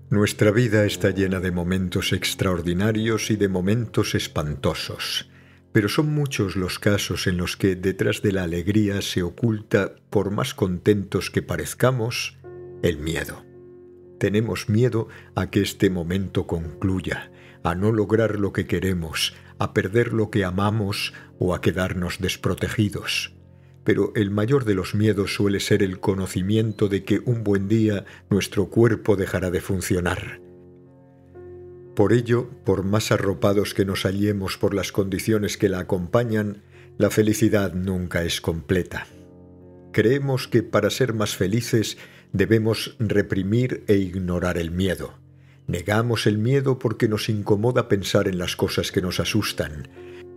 Nuestra vida está llena de momentos extraordinarios y de momentos espantosos, pero son muchos los casos en los que detrás de la alegría se oculta, por más contentos que parezcamos, el miedo. Tenemos miedo a que este momento concluya, a no lograr lo que queremos, a perder lo que amamos o a quedarnos desprotegidos. Pero el mayor de los miedos suele ser el conocimiento de que un buen día nuestro cuerpo dejará de funcionar. Por ello, por más arropados que nos hallemos por las condiciones que la acompañan, la felicidad nunca es completa. Creemos que para ser más felices debemos reprimir e ignorar el miedo. Negamos el miedo porque nos incomoda pensar en las cosas que nos asustan.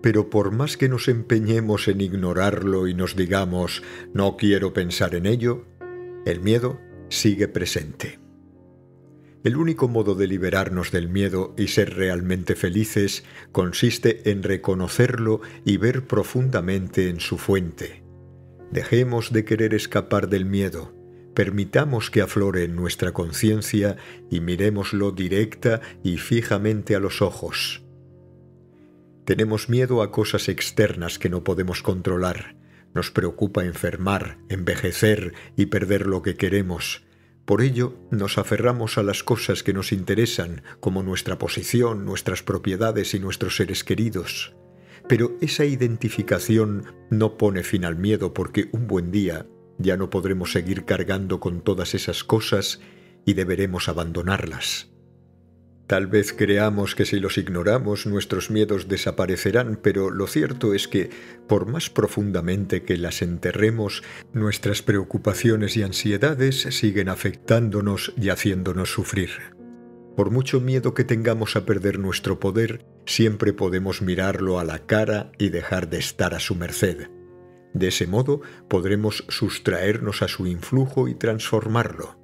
Pero por más que nos empeñemos en ignorarlo y nos digamos «no quiero pensar en ello», el miedo sigue presente. El único modo de liberarnos del miedo y ser realmente felices consiste en reconocerlo y ver profundamente en su fuente. Dejemos de querer escapar del miedo, permitamos que aflore en nuestra conciencia y mirémoslo directa y fijamente a los ojos. Tenemos miedo a cosas externas que no podemos controlar. Nos preocupa enfermar, envejecer y perder lo que queremos. Por ello, nos aferramos a las cosas que nos interesan, como nuestra posición, nuestras propiedades y nuestros seres queridos. Pero esa identificación no pone fin al miedo porque un buen día ya no podremos seguir cargando con todas esas cosas y deberemos abandonarlas. Tal vez creamos que si los ignoramos nuestros miedos desaparecerán, pero lo cierto es que, por más profundamente que las enterremos, nuestras preocupaciones y ansiedades siguen afectándonos y haciéndonos sufrir. Por mucho miedo que tengamos a perder nuestro poder, siempre podemos mirarlo a la cara y dejar de estar a su merced. De ese modo podremos sustraernos a su influjo y transformarlo.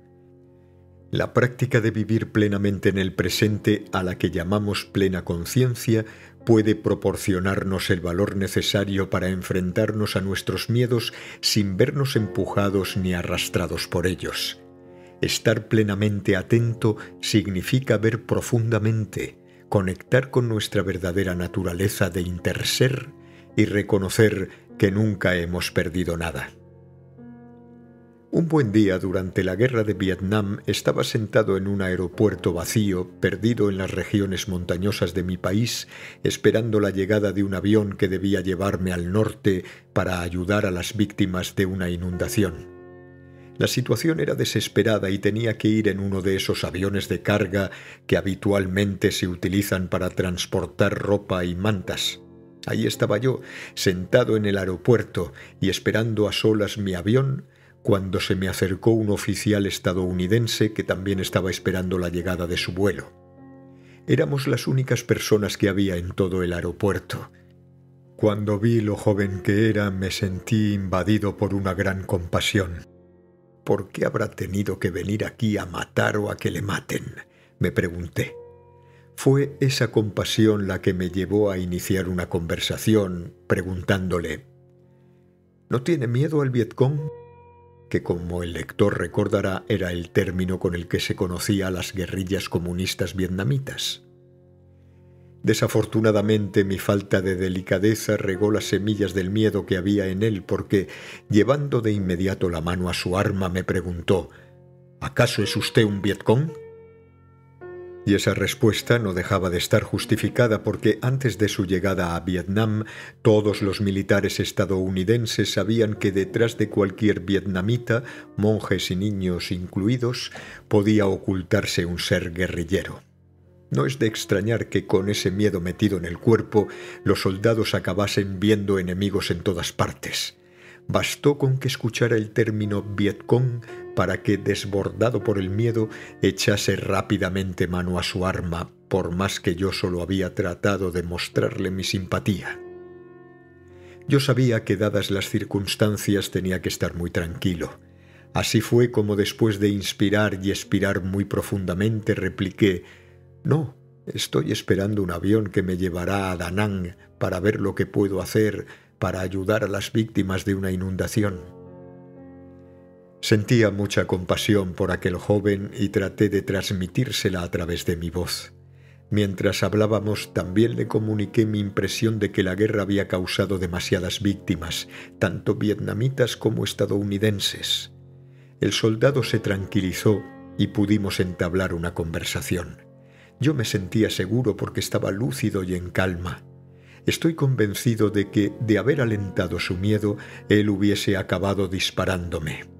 La práctica de vivir plenamente en el presente, a la que llamamos plena conciencia, puede proporcionarnos el valor necesario para enfrentarnos a nuestros miedos sin vernos empujados ni arrastrados por ellos. Estar plenamente atento significa ver profundamente, conectar con nuestra verdadera naturaleza de interser y reconocer que nunca hemos perdido nada. Un buen día durante la guerra de Vietnam estaba sentado en un aeropuerto vacío, perdido en las regiones montañosas de mi país, esperando la llegada de un avión que debía llevarme al norte para ayudar a las víctimas de una inundación. La situación era desesperada y tenía que ir en uno de esos aviones de carga que habitualmente se utilizan para transportar ropa y mantas. Ahí estaba yo, sentado en el aeropuerto y esperando a solas mi avión, cuando se me acercó un oficial estadounidense que también estaba esperando la llegada de su vuelo. Éramos las únicas personas que había en todo el aeropuerto. Cuando vi lo joven que era, me sentí invadido por una gran compasión. ¿Por qué habrá tenido que venir aquí a matar o a que le maten?, me pregunté. Fue esa compasión la que me llevó a iniciar una conversación, preguntándole: ¿no tiene miedo al Vietcong?, que, como el lector recordará, era el término con el que se conocía a las guerrillas comunistas vietnamitas. Desafortunadamente, mi falta de delicadeza regó las semillas del miedo que había en él porque, llevando de inmediato la mano a su arma, me preguntó: ¿acaso es usted un Vietcong? Y esa respuesta no dejaba de estar justificada porque antes de su llegada a Vietnam, todos los militares estadounidenses sabían que detrás de cualquier vietnamita, monjes y niños incluidos, podía ocultarse un ser guerrillero. No es de extrañar que con ese miedo metido en el cuerpo, los soldados acabasen viendo enemigos en todas partes. Bastó con que escuchara el término Vietcong para que, desbordado por el miedo, echase rápidamente mano a su arma, por más que yo solo había tratado de mostrarle mi simpatía. Yo sabía que, dadas las circunstancias, tenía que estar muy tranquilo. Así fue como, después de inspirar y expirar muy profundamente, repliqué: «No, estoy esperando un avión que me llevará a Da Nang para ver lo que puedo hacer para ayudar a las víctimas de una inundación». Sentía mucha compasión por aquel joven y traté de transmitírsela a través de mi voz. Mientras hablábamos, también le comuniqué mi impresión de que la guerra había causado demasiadas víctimas, tanto vietnamitas como estadounidenses. El soldado se tranquilizó y pudimos entablar una conversación. Yo me sentía seguro porque estaba lúcido y en calma. Estoy convencido de que, de haber alentado su miedo, él hubiese acabado disparándome.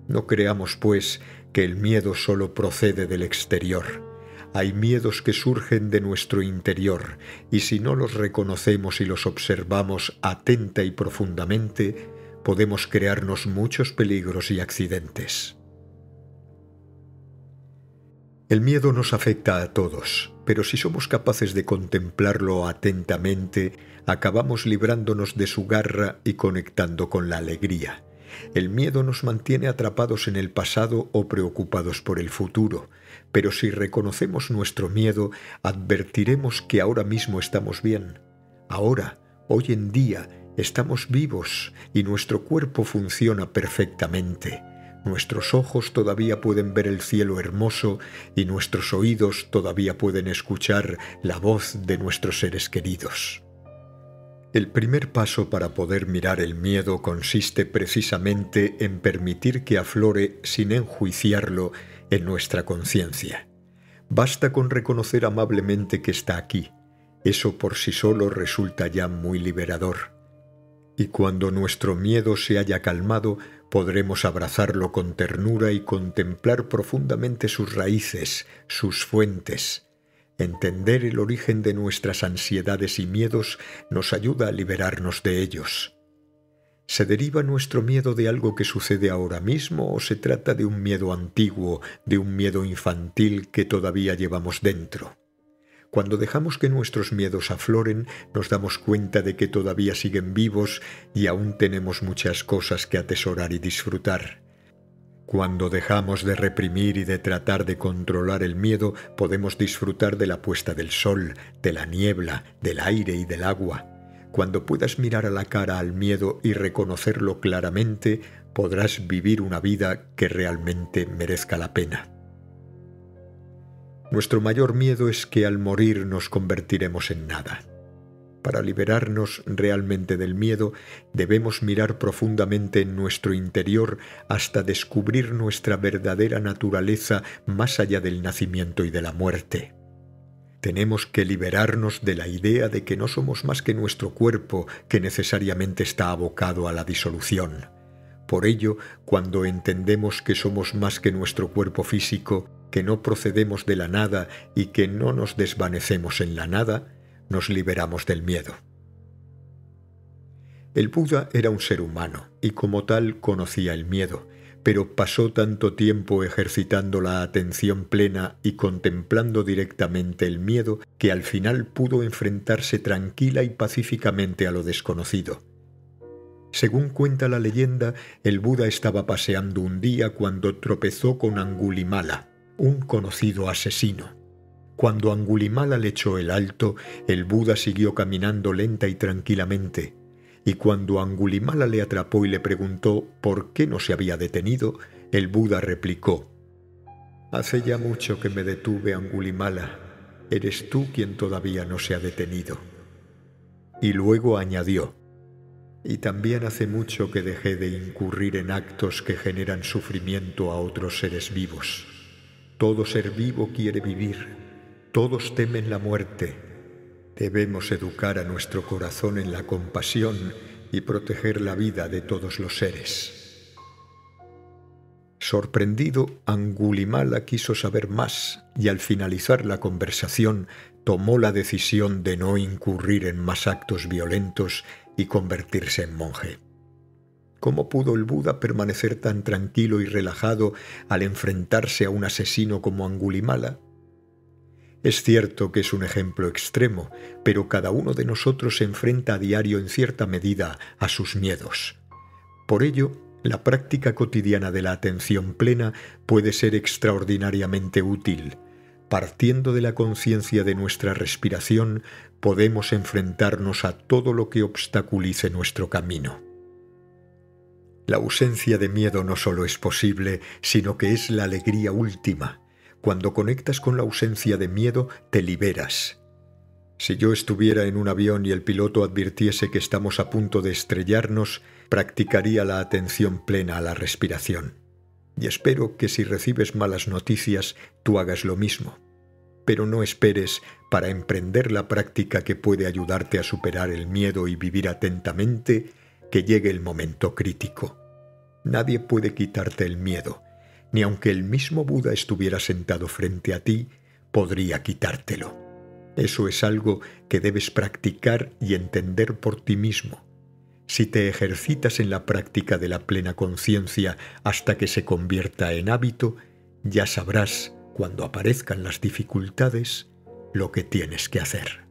No creamos, pues, que el miedo solo procede del exterior. Hay miedos que surgen de nuestro interior, y si no los reconocemos y los observamos atenta y profundamente, podemos crearnos muchos peligros y accidentes. El miedo nos afecta a todos, pero si somos capaces de contemplarlo atentamente, acabamos librándonos de su garra y conectando con la alegría. El miedo nos mantiene atrapados en el pasado o preocupados por el futuro, pero si reconocemos nuestro miedo, advertiremos que ahora mismo estamos bien. Ahora, hoy en día, estamos vivos y nuestro cuerpo funciona perfectamente. Nuestros ojos todavía pueden ver el cielo hermoso y nuestros oídos todavía pueden escuchar la voz de nuestros seres queridos. El primer paso para poder mirar el miedo consiste precisamente en permitir que aflore sin enjuiciarlo en nuestra conciencia. Basta con reconocer amablemente que está aquí. Eso por sí solo resulta ya muy liberador. Y cuando nuestro miedo se haya calmado, podremos abrazarlo con ternura y contemplar profundamente sus raíces, sus fuentes. Entender el origen de nuestras ansiedades y miedos nos ayuda a liberarnos de ellos. ¿Se deriva nuestro miedo de algo que sucede ahora mismo o se trata de un miedo antiguo, de un miedo infantil que todavía llevamos dentro? Cuando dejamos que nuestros miedos afloren, nos damos cuenta de que todavía siguen vivos y aún tenemos muchas cosas que atesorar y disfrutar. Cuando dejamos de reprimir y de tratar de controlar el miedo, podemos disfrutar de la puesta del sol, de la niebla, del aire y del agua. Cuando puedas mirar a la cara al miedo y reconocerlo claramente, podrás vivir una vida que realmente merezca la pena. Nuestro mayor miedo es que al morir nos convertiremos en nada. Para liberarnos realmente del miedo, debemos mirar profundamente en nuestro interior hasta descubrir nuestra verdadera naturaleza más allá del nacimiento y de la muerte. Tenemos que liberarnos de la idea de que no somos más que nuestro cuerpo, que necesariamente está abocado a la disolución. Por ello, cuando entendemos que somos más que nuestro cuerpo físico, que no procedemos de la nada y que no nos desvanecemos en la nada, nos liberamos del miedo. El Buda era un ser humano y como tal conocía el miedo, pero pasó tanto tiempo ejercitando la atención plena y contemplando directamente el miedo que al final pudo enfrentarse tranquila y pacíficamente a lo desconocido. Según cuenta la leyenda, el Buda estaba paseando un día cuando tropezó con Angulimala, un conocido asesino. Cuando Angulimala le echó el alto, el Buda siguió caminando lenta y tranquilamente, y cuando Angulimala le atrapó y le preguntó por qué no se había detenido, el Buda replicó: «Hace ya mucho que me detuve, Angulimala. Eres tú quien todavía no se ha detenido». Y luego añadió: «Y también hace mucho que dejé de incurrir en actos que generan sufrimiento a otros seres vivos. Todo ser vivo quiere vivir. Todos temen la muerte. Debemos educar a nuestro corazón en la compasión y proteger la vida de todos los seres». Sorprendido, Angulimala quiso saber más y al finalizar la conversación tomó la decisión de no incurrir en más actos violentos y convertirse en monje. ¿Cómo pudo el Buda permanecer tan tranquilo y relajado al enfrentarse a un asesino como Angulimala? Es cierto que es un ejemplo extremo, pero cada uno de nosotros se enfrenta a diario en cierta medida a sus miedos. Por ello, la práctica cotidiana de la atención plena puede ser extraordinariamente útil. Partiendo de la conciencia de nuestra respiración, podemos enfrentarnos a todo lo que obstaculice nuestro camino. La ausencia de miedo no solo es posible, sino que es la alegría última. Cuando conectas con la ausencia de miedo, te liberas. Si yo estuviera en un avión y el piloto advirtiese que estamos a punto de estrellarnos, practicaría la atención plena a la respiración. Y espero que si recibes malas noticias, tú hagas lo mismo. Pero no esperes para emprender la práctica que puede ayudarte a superar el miedo y vivir atentamente que llegue el momento crítico. Nadie puede quitarte el miedo, ni aunque el mismo Buda estuviera sentado frente a ti, podría quitártelo. Eso es algo que debes practicar y entender por ti mismo. Si te ejercitas en la práctica de la plena conciencia hasta que se convierta en hábito, ya sabrás, cuando aparezcan las dificultades, lo que tienes que hacer.